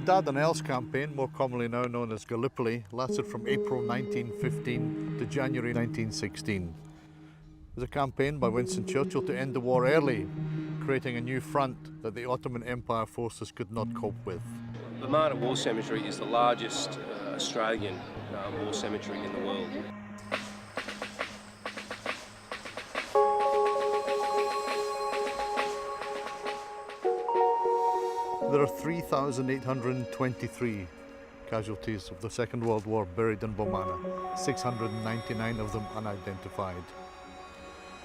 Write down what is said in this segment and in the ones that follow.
Dardanelles campaign, more commonly now known as Gallipoli, lasted from April 1915 to January 1916. It was a campaign by Winston Churchill to end the war early, creating a new front that the Ottoman Empire forces could not cope with. Bomana War Cemetery is the largest Australian war cemetery in the world. There are 3,823 casualties of the Second World War buried in Bomana, 699 of them unidentified.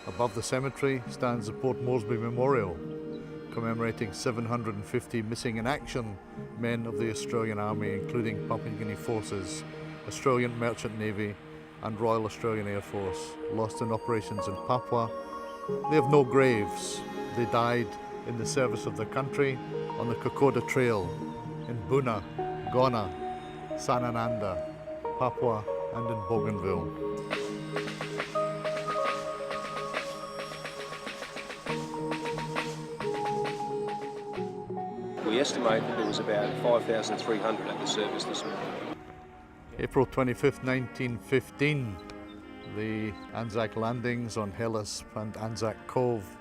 Above the cemetery stands the Port Moresby Memorial, commemorating 750 missing in action men of the Australian Army, including Papua New Guinea forces, Australian Merchant Navy and Royal Australian Air Force, lost in operations in Papua. They have no graves. They died in the service of their country on the Kokoda Trail in Buna, Gona, Sanananda, Papua and in Bougainville. We estimate that there was about 5,300 at the service this morning. April 25th, 1915, the Anzac landings on Helles and Anzac Cove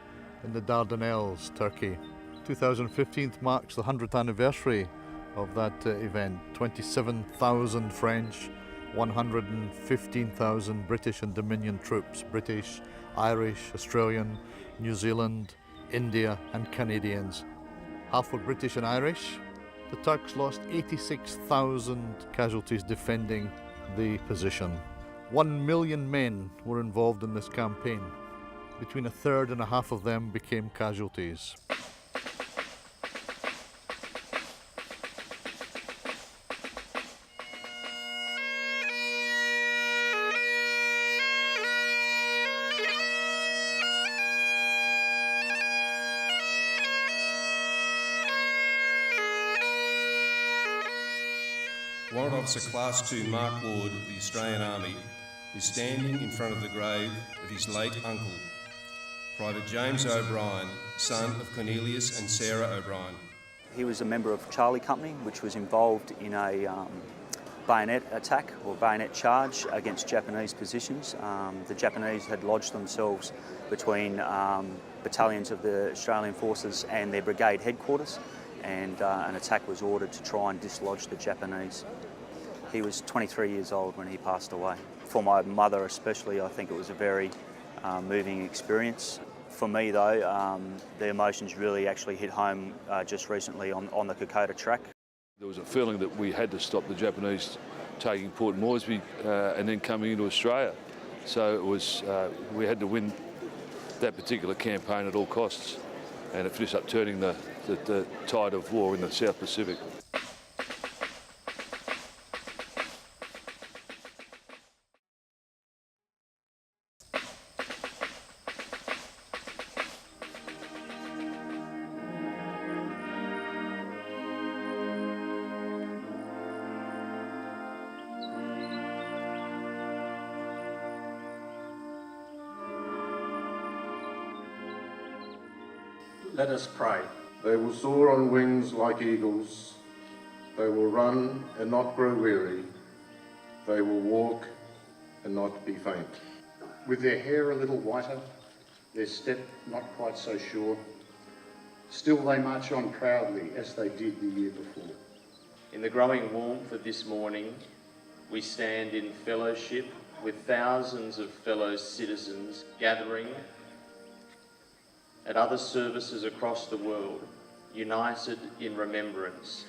in the Dardanelles, Turkey. 2015 marks the 100th anniversary of that event. 27,000 French, 115,000 British and Dominion troops, British, Irish, Australian, New Zealand, India and Canadians. Half were British and Irish. The Turks lost 86,000 casualties defending the position. 1 million men were involved in this campaign. Between a third and a half of them became casualties. Warrant Officer Class 2 Mark Ward of the Australian Army is standing in front of the grave of his late uncle, Private James O'Brien, son of Cornelius and Sarah O'Brien. He was a member of Charlie Company, which was involved in a bayonet attack or bayonet charge against Japanese positions. The Japanese had lodged themselves between battalions of the Australian forces and their brigade headquarters, and an attack was ordered to try and dislodge the Japanese. He was 23 years old when he passed away. For my mother especially, I think it was a very moving experience. For me though, the emotions really actually hit home just recently on the Kokoda track. There was a feeling that we had to stop the Japanese taking Port Moresby and then coming into Australia. So it was, we had to win that particular campaign at all costs, and it finished up turning the tide of war in the South Pacific. Let us pray. They will soar on wings like eagles. They will run and not grow weary. They will walk and not be faint. With their hair a little whiter, their step not quite so sure, still they march on proudly as they did the year before. In the growing warmth of this morning, we stand in fellowship with thousands of fellow citizens gathering at other services across the world, united in remembrance.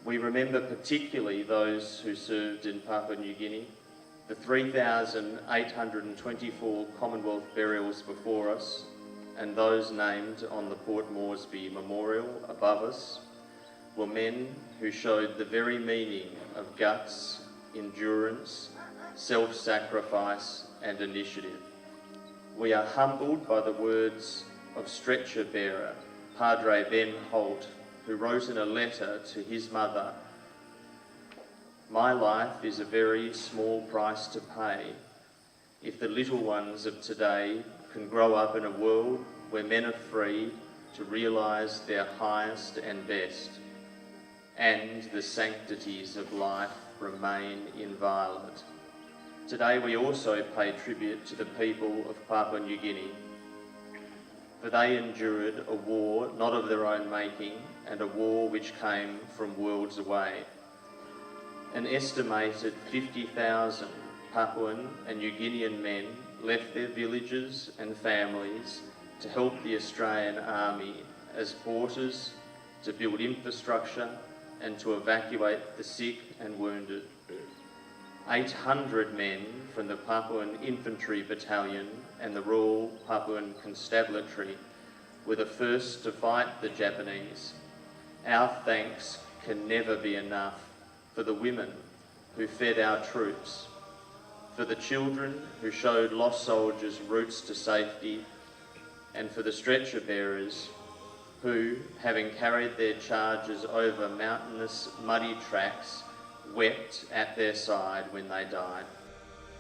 We remember particularly those who served in Papua New Guinea, the 3,824 Commonwealth burials before us, and those named on the Port Moresby Memorial above us were men who showed the very meaning of guts, endurance, self-sacrifice and initiative. We are humbled by the words of stretcher bearer Padre Ben Holt, who wrote in a letter to his mother, "My life is a very small price to pay if the little ones of today can grow up in a world where men are free to realise their highest and best." and the sanctities of life remain inviolate. Today we also pay tribute to the people of Papua New Guinea, for they endured a war not of their own making, and a war which came from worlds away. An estimated 50,000 Papuan and New Guinean men left their villages and families to help the Australian Army as porters, to build infrastructure and to evacuate the sick and wounded. 800 men from the Papuan Infantry Battalion and the Royal Papuan Constabulary were the first to fight the Japanese. Our thanks can never be enough for the women who fed our troops, for the children who showed lost soldiers routes to safety, and for the stretcher bearers who, having carried their charges over mountainous, muddy tracks, wept at their side when they died.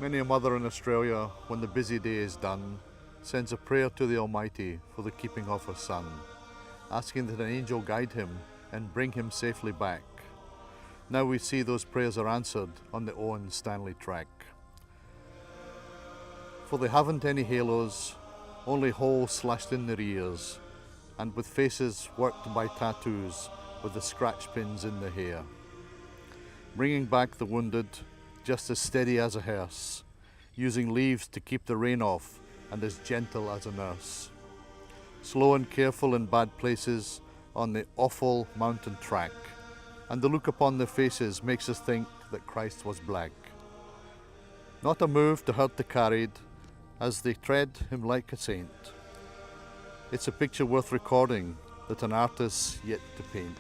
Many a mother in Australia, when the busy day is done, sends a prayer to the Almighty for the keeping of her son, asking that an angel guide him and bring him safely back. Now we see those prayers are answered on the Owen Stanley track. For they haven't any halos, only holes slashed in their ears, and with faces worked by tattoos with the scratch pins in the hair. Bringing back the wounded, just as steady as a hearse, using leaves to keep the rain off and as gentle as a nurse. Slow and careful in bad places on the awful mountain track, and the look upon their faces makes us think that Christ was black. Not a move to hurt the carried, as they tread him like a saint. It's a picture worth recording that an artist's yet to paint.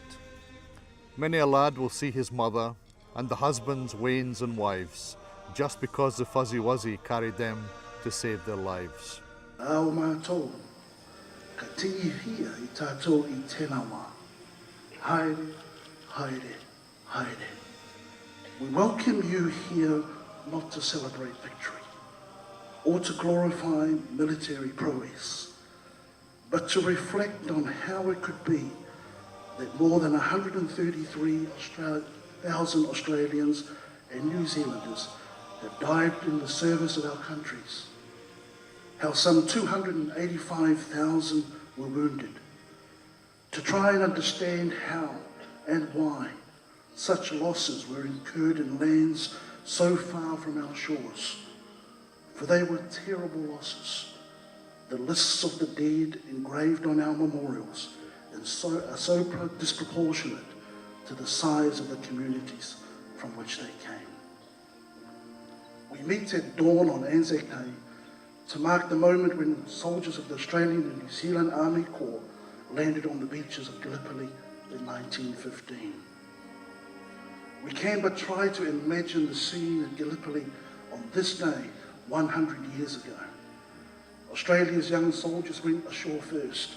Many a lad will see his mother and the husbands, wains and wives, just because the Fuzzy Wuzzy carried them to save their lives. Ao mātou, ka tingi hia I tātou I tēnā wā. Haere, haere, haere. We welcome you here not to celebrate victory or to glorify military prowess, but to reflect on how it could be that more than 133,000 Australians and New Zealanders have died in the service of our countries, how some 285,000 were wounded, to try and understand how and why such losses were incurred in lands so far from our shores, for they were terrible losses. The lists of the dead engraved on our memorials are so disproportionate to the size of the communities from which they came. We meet at dawn on Anzac Day to mark the moment when soldiers of the Australian and New Zealand Army Corps landed on the beaches of Gallipoli in 1915. We can but try to imagine the scene at Gallipoli on this day 100 years ago. Australia's young soldiers went ashore first.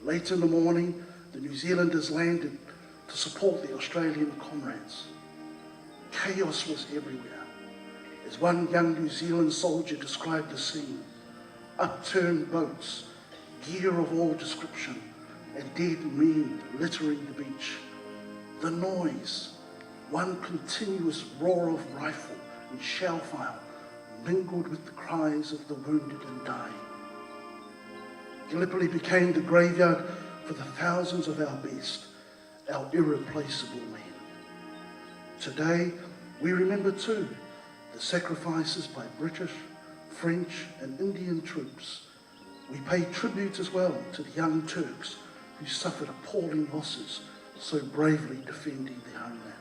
Late in the morning, the New Zealanders landed to support the Australian comrades. Chaos was everywhere. As one young New Zealand soldier described the scene, upturned boats, gear of all description, and dead men littering the beach. The noise, one continuous roar of rifle and shell fire, mingled with the cries of the wounded and dying. Gallipoli became the graveyard for the thousands of our best, our irreplaceable men. Today, we remember too the sacrifices by British, French and Indian troops. We pay tribute as well to the young Turks who suffered appalling losses so bravely defending their homeland.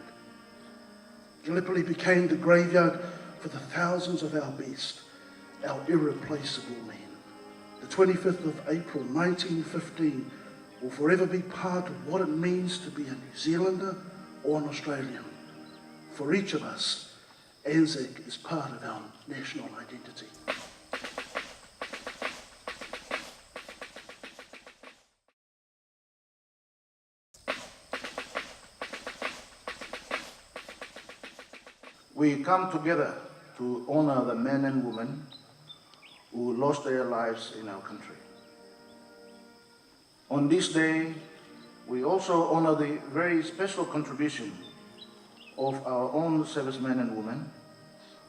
Gallipoli became the graveyard for the thousands of our best, our irreplaceable men. The 25th of April 1915 will forever be part of what it means to be a New Zealander or an Australian. For each of us, Anzac is part of our national identity. We come together to honor the men and women who lost their lives in our country. On this day, we also honor the very special contribution of our own servicemen and women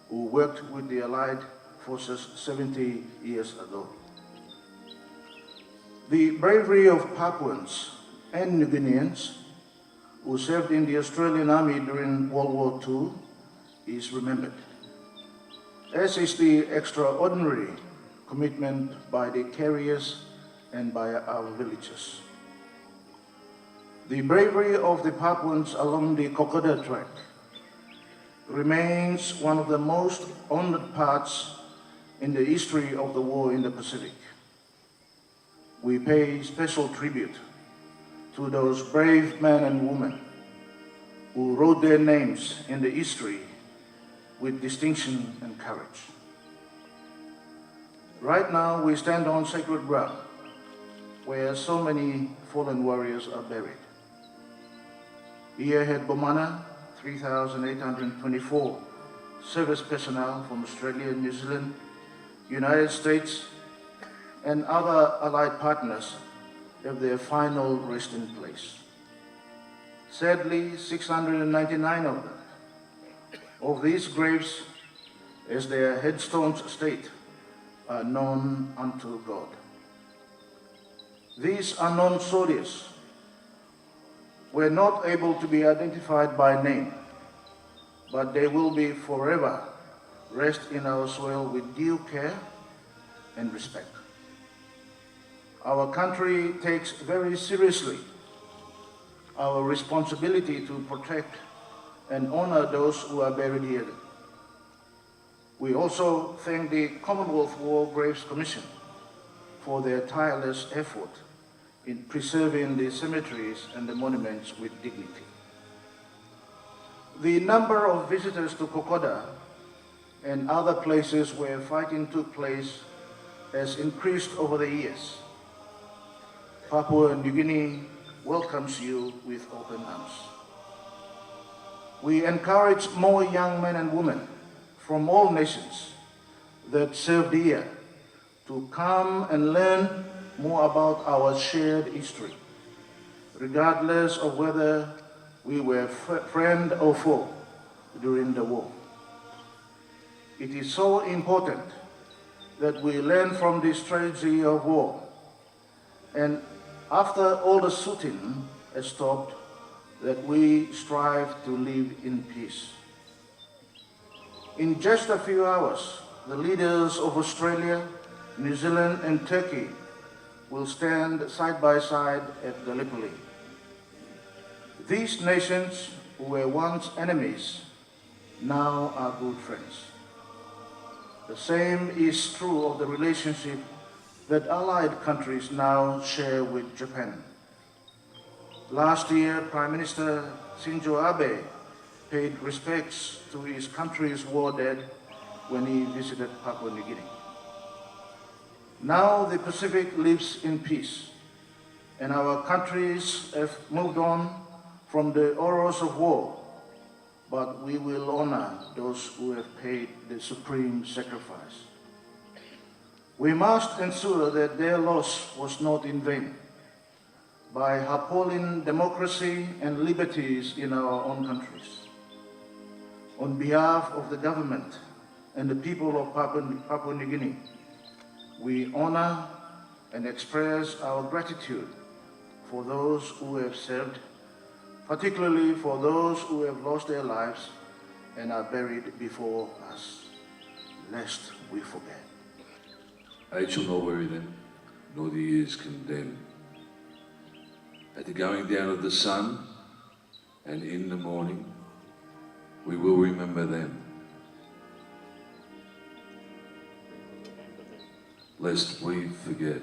who worked with the Allied forces 70 years ago. The bravery of Papuans and New Guineans who served in the Australian Army during World War II is remembered, as is the extraordinary commitment by the carriers and by our villagers. The bravery of the Papuans along the Kokoda track remains one of the most honored parts in the history of the war in the Pacific. We pay special tribute to those brave men and women who wrote their names in the history with distinction and courage. Right now, we stand on sacred ground where so many fallen warriors are buried. Here at Bomana, 3,824 service personnel from Australia, New Zealand, United States, and other allied partners have their final resting place. Sadly, 699 of them, of these graves, as their headstones state, are known unto God. These unknown soldiers were not able to be identified by name, but they will be forever rest in our soil with due care and respect. Our country takes very seriously our responsibility to protect and honor those who are buried here. We also thank the Commonwealth War Graves Commission for their tireless effort in preserving the cemeteries and the monuments with dignity. The number of visitors to Kokoda and other places where fighting took place has increased over the years. Papua New Guinea welcomes you with open arms. We encourage more young men and women from all nations that served here to come and learn more about our shared history, regardless of whether we were friend or foe during the war. It is so important that we learn from this tragedy of war, and after all the shooting has stopped, that we strive to live in peace. In just a few hours, the leaders of Australia, New Zealand, and Turkey will stand side by side at Gallipoli. These nations, who were once enemies, now are good friends. The same is true of the relationship that allied countries now share with Japan. Last year, Prime Minister Shinzo Abe paid respects to his country's war dead when he visited Papua New Guinea. Now the Pacific lives in peace, and our countries have moved on from the horrors of war, but we will honor those who have paid the supreme sacrifice. We must ensure that their loss was not in vain by upholding democracy and liberties in our own countries. On behalf of the government and the people of Papua New Guinea, we honor and express our gratitude for those who have served, particularly for those who have lost their lives and are buried before us, lest we forget. Age shall not weary them, nor the years condemn. At the going down of the sun and in the morning, we will remember them, lest we forget.